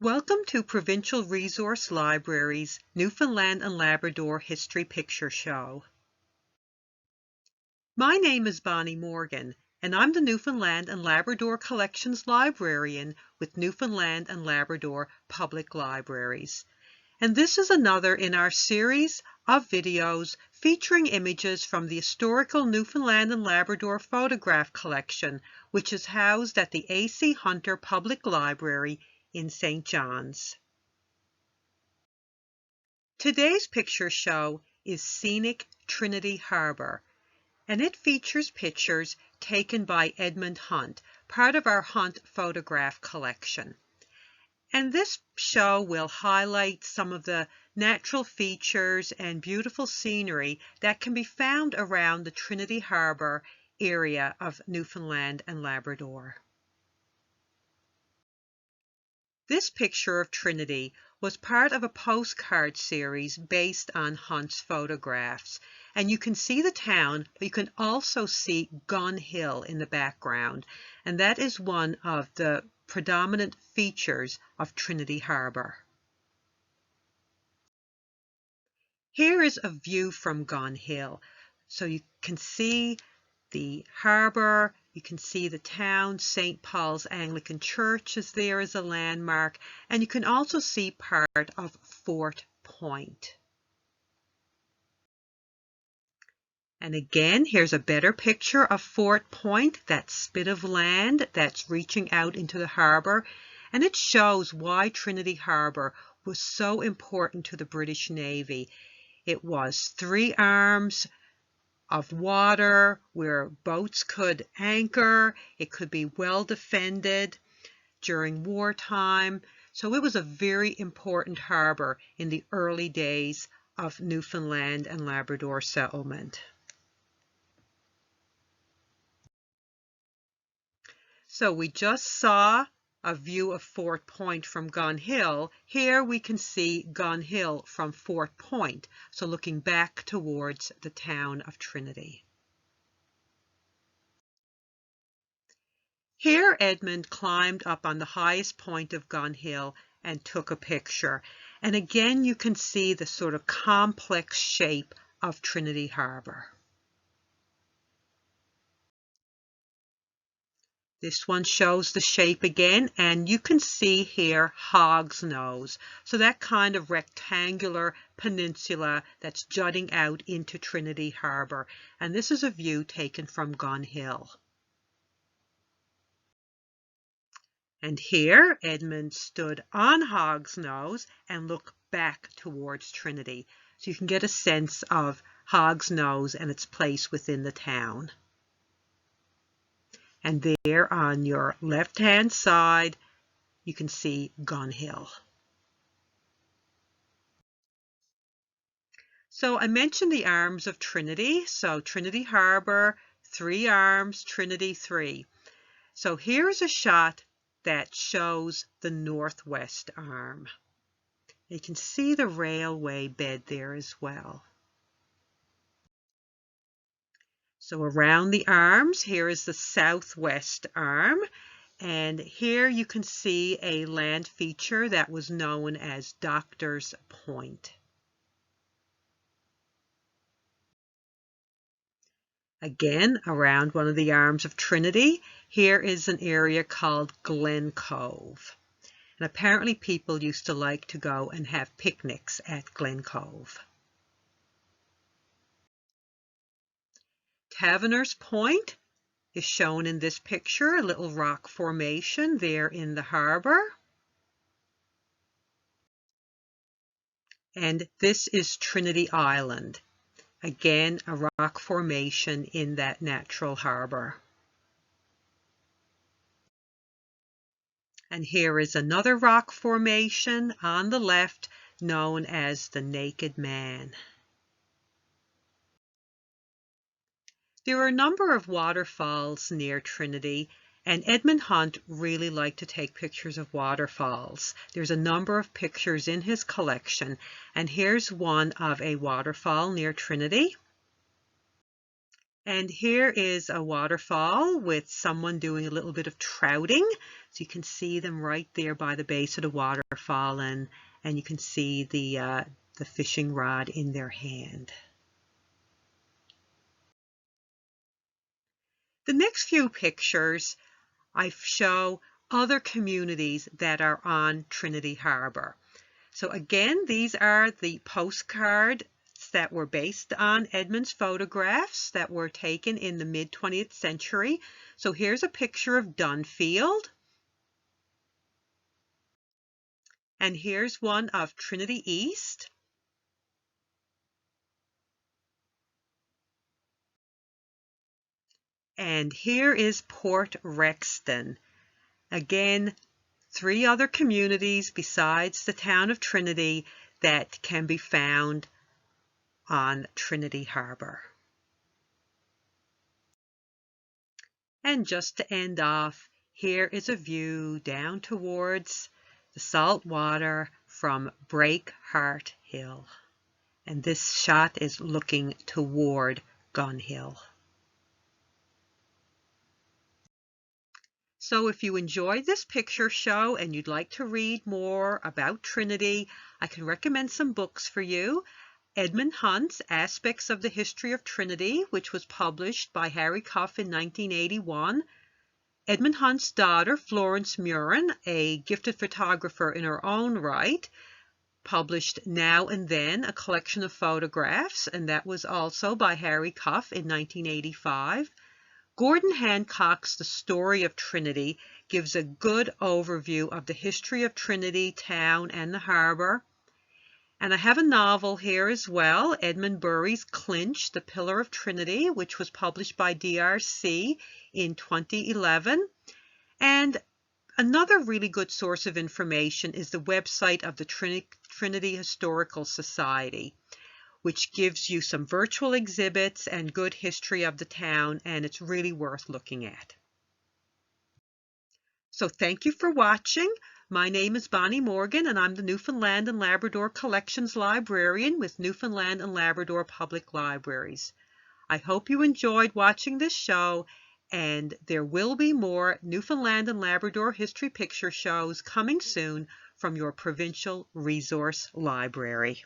Welcome to Provincial Resource Library's Newfoundland and Labrador History Picture Show. My name is Bonnie Morgan, and I'm the Newfoundland and Labrador Collections Librarian with Newfoundland and Labrador Public Libraries. And this is another in our series of videos featuring images from the historical Newfoundland and Labrador photograph collection, which is housed at the A.C. Hunter Public Library in St. John's. Today's picture show is Scenic Trinity Harbor, and it features pictures taken by Edmund Hunt, part of our Hunt photograph collection. And this show will highlight some of the natural features and beautiful scenery that can be found around the Trinity Harbor area of Newfoundland and Labrador. This picture of Trinity was part of a postcard series based on Hunt's photographs. And you can see the town, but you can also see Gun Hill in the background. And that is one of the predominant features of Trinity Harbor. Here is a view from Gun Hill. So you can see the harbor, you can see the town. St. Paul's Anglican Church is there as a landmark, and you can also see part of Fort Point. And again, here's a better picture of Fort Point, that spit of land that's reaching out into the harbor, and it shows why Trinity Harbor was so important to the British Navy. It was 3 arms of water where boats could anchor. It could be well defended during wartime. So it was a very important harbor in the early days of Newfoundland and Labrador settlement. So we just saw a view of Fort Point from Gun Hill. Here we can see Gun Hill from Fort Point, so looking back towards the town of Trinity. Here Edmund climbed up on the highest point of Gun Hill and took a picture. And again you can see the sort of complex shape of Trinity Harbor. This one shows the shape again, and you can see here Hog's Nose. So that kind of rectangular peninsula that's jutting out into Trinity Harbor. And this is a view taken from Gun Hill. And here Edmund stood on Hog's Nose and looked back towards Trinity. So you can get a sense of Hog's Nose and its place within the town. And there on your left-hand side, you can see Gun Hill. So I mentioned the arms of Trinity. So Trinity Harbor, 3 arms, Trinity 3. So here's a shot that shows the northwest arm. You can see the railway bed there as well. So around the arms, here is the southwest arm, and here you can see a land feature that was known as Doctor's Point. Again, around one of the arms of Trinity, here is an area called Glen Cove. And apparently people used to like to go and have picnics at Glen Cove. Taverner's Point is shown in this picture, a little rock formation there in the harbor. And this is Trinity Island. Again, a rock formation in that natural harbor. And here is another rock formation on the left known as the Naked Man. There are a number of waterfalls near Trinity, and Edmund Hunt really liked to take pictures of waterfalls. There's a number of pictures in his collection, and here's one of a waterfall near Trinity. And here is a waterfall with someone doing a little bit of trouting. So you can see them right there by the base of the waterfall, and you can see the fishing rod in their hand. The next few pictures I show other communities that are on Trinity Harbor. So again, these are the postcards that were based on Edmund's photographs that were taken in the mid-20th century. So here's a picture of Dunfield. And here's one of Trinity East. And here is Port Rexton. Again, 3 other communities besides the town of Trinity that can be found on Trinity Harbor. And just to end off, here is a view down towards the salt water from Breakheart Hill. And this shot is looking toward Gun Hill. So if you enjoyed this picture show and you'd like to read more about Trinity, I can recommend some books for you. Edmund Hunt's Aspects of the History of Trinity, which was published by Harry Cuff in 1981. Edmund Hunt's daughter, Florence Murin, a gifted photographer in her own right, published Now and Then, a collection of photographs, and that was also by Harry Cuff in 1985. Gordon Hancock's The Story of Trinity gives a good overview of the history of Trinity town and the harbor. And I have a novel here as well, Edmund Bury's Clinch, The Pillar of Trinity, which was published by DRC in 2011. And another really good source of information is the website of the Trinity Historical Society, which gives you some virtual exhibits and good history of the town, and it's really worth looking at. So thank you for watching. My name is Bonnie Morgan, and I'm the Newfoundland and Labrador Collections Librarian with Newfoundland and Labrador Public Libraries. I hope you enjoyed watching this show, and there will be more Newfoundland and Labrador history picture shows coming soon from your provincial resource library.